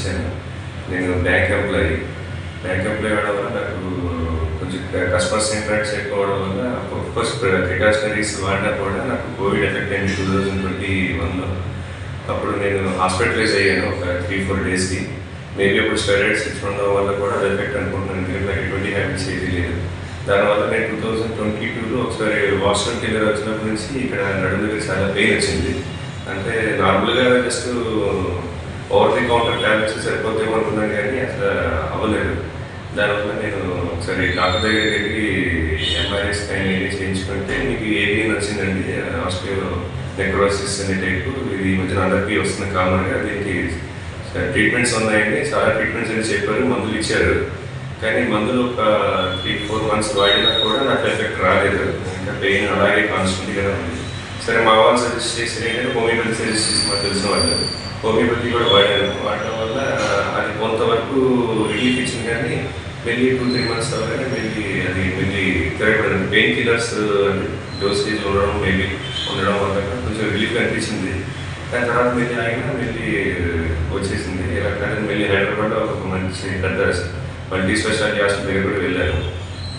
వచ్చాను. నేను bank employee అవ్వడం వల్ల నాకు కొంచెం కస్టమర్స్ ఇంటరాక్ట్స్ ఎక్కువ అవ్వడం వల్ల ఆఫ్కోర్స్ ప్రికాషనరీస్ వాడినా కూడా నాకు కోవిడ్ ఎఫెక్ట్ అయింది 2021లో. అప్పుడు నేను హాస్పిటలైజ్ అయ్యాను ఒక 3-4 డేస్కి. మేబీ అప్పుడు స్టెరాయిడ్స్ ఇచ్చడం వల్ల కూడా అది ఎఫెక్ట్ అనుకుంటున్నాను, ఎందుకంటే నాకు ఎటువంటి హ్యాబిట్స్ ఏది లేదు. దానివల్ల నేను 2022లో ఒకసారి వాష్రూమ్ క్లియర్ వచ్చినప్పటి నుంచి ఇక్కడ నడుము దగ్గర చాలా పెయిన్ వచ్చింది. అంటే నార్మల్గా just over the counter tablets సరిపోతాయేమో అనుకున్నాను, కానీ అసలు అవ్వలేదు. దానివల్ల నేను ఒకసారి డాక్టర్ దగ్గరికి వెళ్ళి ఎంఆర్ఐ స్కాన్ ఏది చేయించుకుంటే మీకు ఏవిఎన్ వచ్చిందండి, ఆస్ట్రియో నెక్రోసిస్ అనే టైపు. ఇది ఈ మధ్యన అందరికీ వస్తుంది కామన్గా. దీనికి ట్రీట్మెంట్స్ ఉన్నాయండి, చాలా ట్రీట్మెంట్స్ అని చెప్పారు, మందులు ఇచ్చారు. కానీ మందులు ఒక 3-4 మంత్స్ వాడినా కూడా నాకు ఎఫెక్ట్ రాలేదు. ఇంకా పెయిన్ అలాగే కాన్స్టెంట్గా ఉంది. సరే మా వాళ్ళు సజెస్ట్ చేసిన ఏంటంటే హోమియోపతి సజెస్ట్ చేసి మాకు తెలిసిన వాళ్ళు హోమియోపతి కూడా వాడడం వల్ల అది కొంతవరకు రిలీఫ్ ఇచ్చింది. కానీ వెళ్ళి 2-3 మంత్స్ అవగానే వెళ్ళి తిరగబడింది. పెయిన్ కిల్లర్స్ డోసేజ్ ఉండడం వల్ల కొంచెం రిలీఫ్ అనిపించింది. దాని తర్వాత వెళ్ళి వచ్చేసింది. ఇలా కానీ హైదరాబాద్లో ఒక మంచి పెద్ద మల్టీ స్పెషాలిటీ హాస్పిటల్ దగ్గర కూడా వెళ్ళాను.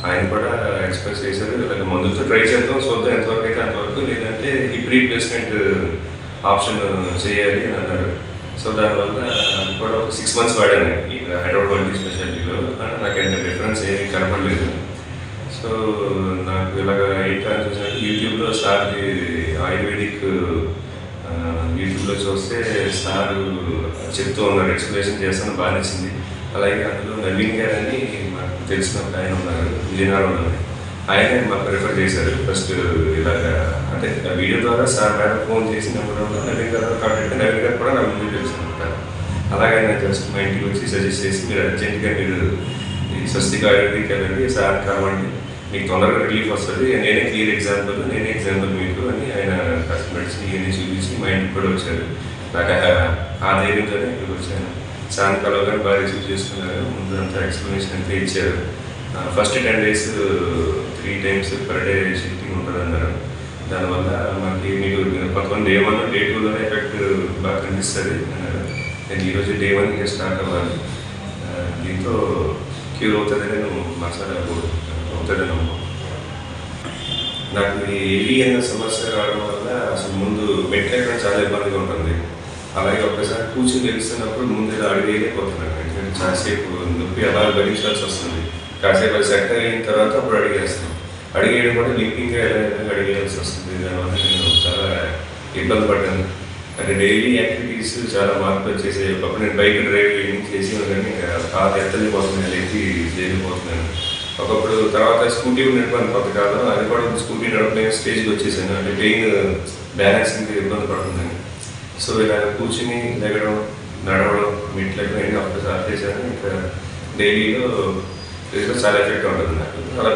ఆయన కూడా ఎక్స్ప్రెస్ చేశారు, ఇలాగ మందులతో ట్రై చేద్దాం, చూద్దాం ఎంతవరకు అయితే అంతవరకు, లేదంటే హిప్ రీప్లేస్మెంట్ ఆప్షన్ చేయాలి అని అన్నారు. సో దానివల్ల కూడా ఒక 6 మంత్స్ వాడాను ఈ హైదరాబాద్ మల్టీ స్పెషాలిటీలో. నాకు ఎంత డిఫరెన్స్ ఏమీ కనపడలేదు. సో నాకు ఇలాగ ఏంటని చూసినట్టు యూట్యూబ్లో సార్ది ఆయుర్వేదిక్ యూట్యూబ్లో చూస్తే సార్ చెప్తూ ఉన్నారు, ఎక్స్ప్లెనేషన్ చేస్తాను, బాగా నచ్చింది. అలాగే అందులో నవీన్ గారు అని మాకు తెలిసిన ఒక ఆయన ఉన్నారు విజయనగరంలో, ఆయన మాకు రిఫర్ చేశారు. ఫస్ట్ ఇలాగా అంటే వీడియో ద్వారా సార్ మేడం ఫోన్ చేసినప్పుడు నవీన్ గారు కాంటాక్ట్, నవీన్ గారు కూడా నా ముందు తెలుసుకుంటారు. అలాగే నేను జస్ట్ మా ఇంటికి వచ్చి సజెస్ట్ చేసి మీరు అర్జెంట్గా మీరు ఈ స్వస్తిక ఆయుర్వేదిక్ వెళ్ళండి, సార్ కావండి, మీకు తొందరగా రిలీఫ్ వస్తుంది, నేనే క్లియర్ ఎగ్జాంపుల్ మీకు అని ఆయన కస్టమర్స్ ఇవన్నీ చూపించి మా ఇంటికి కూడా వచ్చారు. నాకు ఆ ధైర్యంతోనే ఇక్కడికి వచ్చాను. సాయంకాలం కానీ బాగా రిసీవ్ చేసుకున్నారు. ముందు అంతా ఎక్స్ప్లెనేషన్ అంతా ఇచ్చారు. First 10 days 3 times per day shifting ఉంటుంది అన్నారు. దానివల్ల మనకి మీకు కొంతమంది Day 1 Day 2లోనే ఎఫెక్ట్ బాగా కనిపిస్తుంది అన్నారు. నేను ఈరోజు Day 1 ఇంకా స్టార్ట్ అవ్వాలి. దీంతో క్యూర్ అవుతుందని నేను మసాలా అవుతుందని నాకు ఏవి అన్న సమస్య రావడం వల్ల అసలు ముందు మెట్లెక్కడం చాలా ఇబ్బందిగా ఉంటుంది. అలాగే ఒక్కసారి కూర్చొని తెలుస్తున్నప్పుడు ముందు ఇలా అడిగేయలేకపోతున్నాను, ఎందుకంటే చాలాసేపు నొప్పి అలా భరించాల్సి వస్తుంది. కాసేపు అది సెట్ అయిన తర్వాత అప్పుడు అడిగేస్తాను. అడిగేయడం కూడా లింకింగ్గా ఎలా అడిగేయాల్సి వస్తుంది. దానివల్ల నేను చాలా ఇబ్బంది పడ్డాను. అంటే డైలీ యాక్టివిటీస్ చాలా మార్పులు వచ్చేసాయి. ఒకప్పుడు నేను బైక్ డ్రైవింగ్ చేసి కానీ కాదు ఎత్తలేకపోతున్నాను, లేచి చేయలేకపోతున్నాను. ఒకప్పుడు తర్వాత స్కూటీ ఉన్నటువంటి కొంతకాలం అది కూడా స్కూటీ నడపలేని స్టేజ్కి వచ్చేసాను. అంటే పెయిన్ బ్యాలెన్సింగ్ ఇబ్బంది పడుతుందని. సో ఇలా కూర్చుని లెగడం, నడవడం, మెట్లెక్కడం అన్నీ ఒక్కసారి చేశాను. ఇంకా డైలీలో చాలా ఎఫెక్ట్ ఉంటుంది నాకు. అలా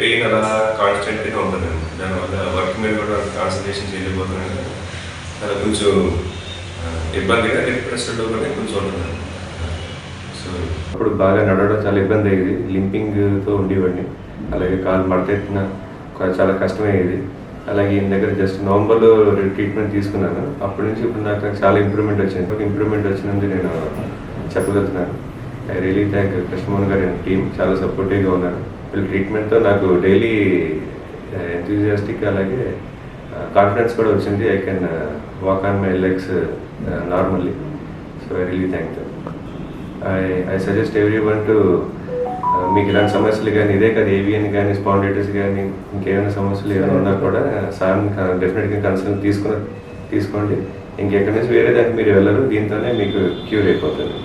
పెయిన్ అలా కాన్స్టెంట్గా ఉంటుంది. దానివల్ల వర్క్ మీద కూడా కాన్సన్ట్రేషన్ చేయలేకపోతున్నాను. అలా కొంచెం ఇబ్బందిగా డిప్రెషన్లో కూడా కొంచెం ఉంటుంది. సో అప్పుడు బాగా నడవడం చాలా ఇబ్బంది అయ్యేది, లింపింగ్తో ఉండేవాడిని. అలాగే కాలు మడతెత్తిన చాలా కష్టమయ్యేది. అలాగే ఈయన దగ్గర జస్ట్ నవంబర్లో ట్రీట్మెంట్ తీసుకున్నాను. అప్పటి నుంచి ఇప్పుడు నాకు చాలా ఇంప్రూవ్మెంట్ వచ్చింది. ఇంప్రూవ్మెంట్ వచ్చినందుకు నేను చెప్పగలుగుతున్నాను. ఐ రియలీ థ్యాంక్ కృష్ణమోహన్ గారి టీం, చాలా సపోర్టివ్గా ఉన్నారు. వీళ్ళ ట్రీట్మెంట్తో నాకు డైలీ ఎంతూజియాస్టిక్ అలాగే కాన్ఫిడెన్స్ కూడా వచ్చింది. I can walk on my legs normally. So I really thank them. I suggest everyone to మీకు ఇలాంటి సమస్యలు కానీ ఇదే కాదు ఏవియన్ కానీ స్పాండిలైటిస్ కానీ ఇంకేమైనా సమస్యలు ఏమైనా ఉన్నా కూడా సార్ని డెఫినెట్గా కన్సల్ట్ తీసుకోండి. ఇంకెక్కడి నుంచి వేరే దానికి మీరు వెళ్ళరు, దీంతోనే మీకు క్యూర్ అయిపోతుంది.